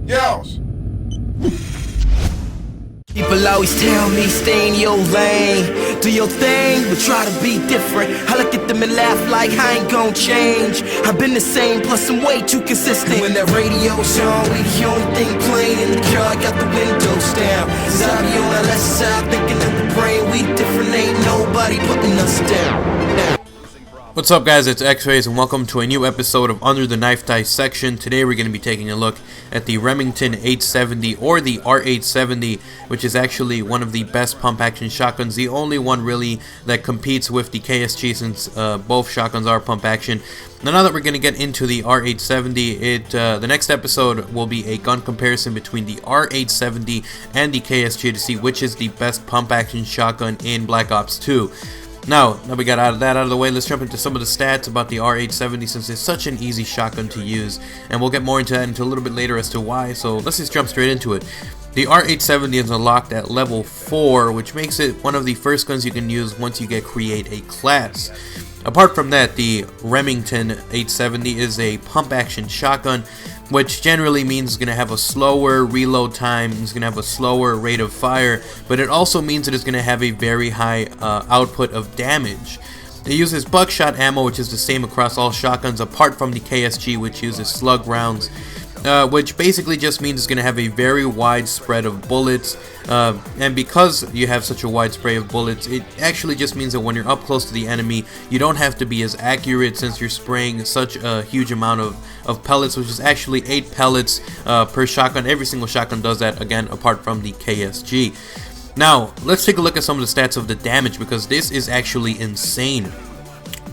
Yells. People always tell me stay in your lane, do your thing, but try to be different. I look at them and laugh like I ain't gon' change. I've been the same, plus I'm way too consistent. When that radio's on, we the only thing playing in the car, got the windows down. Cause I be on the left side, thinking of the brain, we different, ain't nobody putting us down. What's up, guys? It's X-Rays and welcome to a new episode of Under the Knife Dissection. Today we're going to be taking a look at the Remington 870 or the R870, which is actually one of the best pump-action shotguns, the only one really that competes with the KSG since both shotguns are pump-action. Now that we're going to get into the R870, the next episode will be a gun comparison between the R870 and the KSG to see which is the best pump-action shotgun in Black Ops 2. Now that we got that out of the way, let's jump into some of the stats about the R870 since it's such an easy shotgun to use, and we'll get more into that a little bit later as to why, so let's just jump straight into it. The R870 is unlocked at level 4, which makes it one of the first guns you can use once you create a class. Apart from that, the Remington 870 is a pump-action shotgun, which generally means it's going to have a slower reload time, it's going to have a slower rate of fire, but it also means that it's going to have a very high output of damage. It uses buckshot ammo, which is the same across all shotguns, apart from the KSG, which uses slug rounds. Which basically just means it's going to have a very wide spread of bullets, and because you have such a wide spray of bullets, it actually just means that when you're up close to the enemy, you don't have to be as accurate since you're spraying such a huge amount of pellets, which is actually 8 pellets per shotgun. Every single shotgun does that, again, apart from the KSG. Now, let's take a look at some of the stats of the damage, because this is actually insane.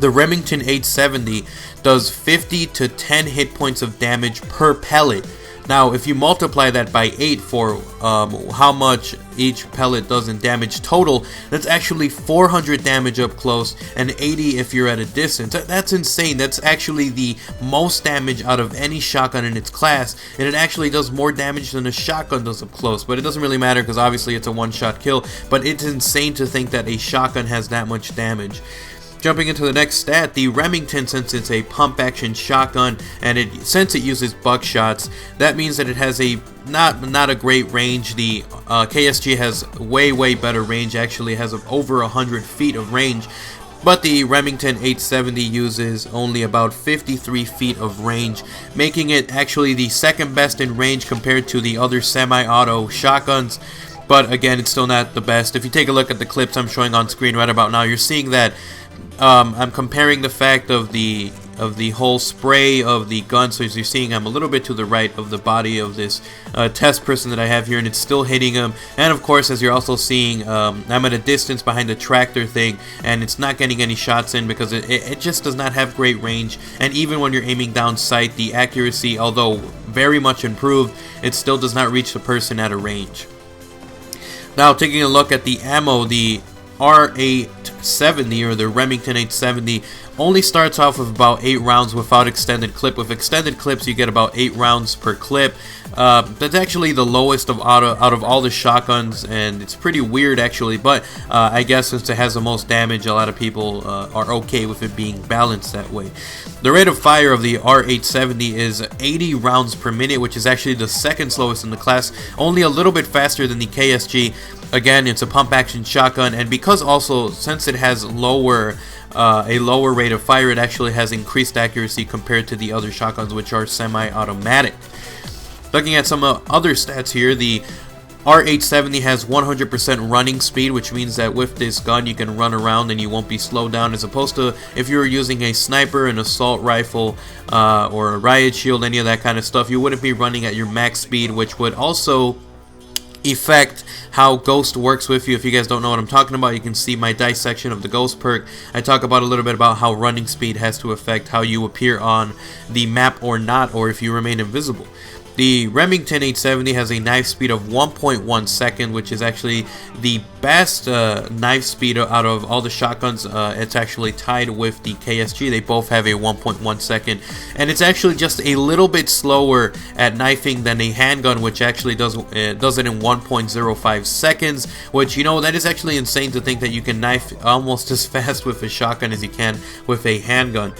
The Remington 870 does 50 to 10 hit points of damage per pellet. Now, if you multiply that by 8 for how much each pellet does in damage total, that's actually 400 damage up close and 80 if you're at a distance. That's insane. That's actually the most damage out of any shotgun in its class, and it actually does more damage than a shotgun does up close. But it doesn't really matter because obviously it's a one-shot kill, but it's insane to think that a shotgun has that much damage. Jumping into the next stat, the Remington, since it's a pump-action shotgun and since it uses buckshots, that means that it has a not a great range. The KSG has way better range. Actually has over 100 feet of range, but the Remington 870 uses only about 53 feet of range, making it actually the second best in range compared to the other semi-auto shotguns. But again, it's still not the best. If you take a look at the clips I'm showing on screen right about now, you're seeing that I'm comparing the fact of the whole spray of the gun. So as you're seeing, I'm a little bit to the right of the body of this test person that I have here, and it's still hitting him. And of course, as you're also seeing, I'm at a distance behind the tractor thing, and it's not getting any shots in because it just does not have great range. And even when you're aiming down sight, the accuracy, although very much improved, it still does not reach the person at a range. Now, taking a look at the ammo, the R870 or the Remington 870 only starts off with about 8 rounds without extended clip. With extended clips, you get about 8 rounds per clip. That's actually the lowest out of all the shotguns, and it's pretty weird actually, but I guess since it has the most damage, a lot of people are okay with it being balanced that way. The rate of fire of the R870 is 80 rounds per minute, which is actually the second slowest in the class, only a little bit faster than the KSG. Again, it's a pump-action shotgun, and because also, since it has a lower rate of fire, it actually has increased accuracy compared to the other shotguns, which are semi-automatic. Looking at some other stats here, the R870 has 100% running speed, which means that with this gun you can run around and you won't be slowed down, as opposed to if you were using a sniper, an assault rifle, or a riot shield, any of that kind of stuff, you wouldn't be running at your max speed, which would also affect how Ghost works with you. If you guys don't know what I'm talking about, you can see my dissection of the Ghost perk. I talk about a little bit about how running speed has to affect how you appear on the map or not, or if you remain invisible. The Remington 870 has a knife speed of 1.1 second, which is actually the best knife speed out of all the shotguns. It's actually tied with the KSG. They both have a 1.1 second, and it's actually just a little bit slower at knifing than a handgun, which actually does it in 1.05 seconds, which, you know, that is actually insane to think that you can knife almost as fast with a shotgun as you can with a handgun.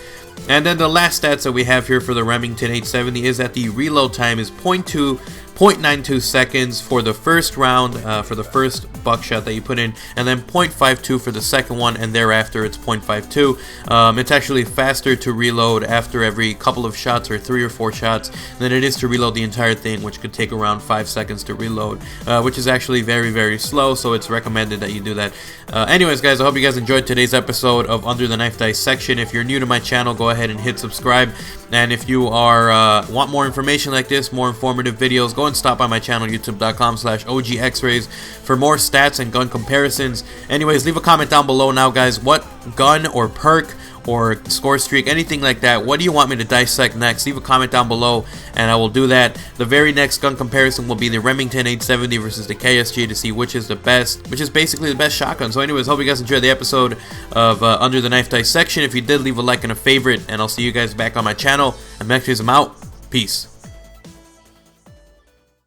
And then the last stats that we have here for the Remington 870 is that the reload time is 0.92 seconds for the first round, for the first buckshot that you put in, and then 0.52 for the second one, and thereafter it's 0.52. It's actually faster to reload after every couple of shots, or 3 or 4 shots, than it is to reload the entire thing, which could take around 5 seconds to reload, which is actually very, very slow, so it's recommended that you do that. Anyways, guys, I hope you guys enjoyed today's episode of Under the Knife Dissection. If you're new to my channel, go ahead and hit subscribe, and if you are want more information like this, more informative videos, go and stop by my channel, youtube.com/OGXrays, for more stats and gun comparisons. Anyways, leave a comment down below now, guys. What gun or perk or score streak, anything like that, what do you want me to dissect next? Leave a comment down below and I will do that. The very next gun comparison will be the Remington 870 versus the KSG to see which is the best, which is basically the best shotgun. So anyways, hope you guys enjoyed the episode of Under the Knife Dissection. If you did, leave a like and a favorite, and I'll see you guys back on my channel. I'm out. Peace.